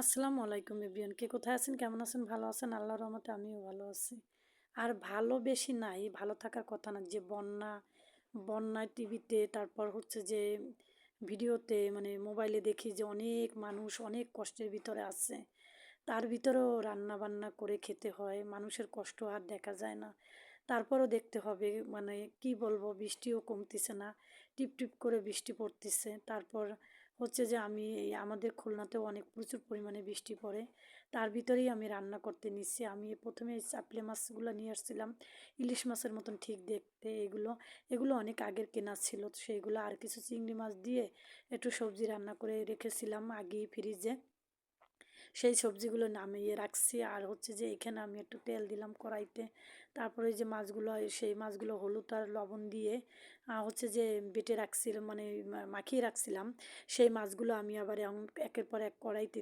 আসসালামু আলাইকুম এভরিওয়ান, কে কোথায় আছেন, কেমন আছেন, ভালো আছেন? আল্লাহর রহমতে আমিও ভালো আছি। আর ভালো বেশি নাই, ভালো থাকার কথা না। যে বন্যায় টিভিতে, তারপর হচ্ছে যে ভিডিওতে, মানে মোবাইলে দেখি যে অনেক মানুষ অনেক কষ্টের ভিতরে আছে। তার ভিতরেও রান্না বান্না করে খেতে হয়, মানুষের কষ্ট আর দেখা যায় না। তারপরও দেখতে হবে, মানে কি বলবো, বৃষ্টিও কমতিছে না, টিপ টিপ করে বৃষ্টি পড়তিছে। তারপর হচ্ছে যে আমি আমাদের খুলনাতেও অনেক প্রচুর পরিমাণে বৃষ্টি পড়ে। তার ভিতরেই আমি রান্না করতে নিচ্ছি। আমি প্রথমে এই চাপলে মাছগুলো নিয়ে আসছিলাম, ইলিশ মাছের মতন ঠিক দেখতে। এগুলো এগুলো অনেক আগের কেনা ছিল, তো সেইগুলো আর কিছু চিংড়ি মাছ দিয়ে একটু সবজি রান্না করে রেখেছিলাম আগেই ফ্রিজে। সেই সবজিগুলো নামিয়ে রাখছি। আর হচ্ছে যে এখানে আমি একটু তেল দিলাম কড়াইতে। তারপরে ওই যে মাছগুলো, সেই মাছগুলো হলুদ আর লবণ দিয়ে হচ্ছে যে বেটে রাখছিলাম, মানে মাখিয়ে রাখছিলাম। সেই মাছগুলো আমি আবার একের পর এক কড়াইতে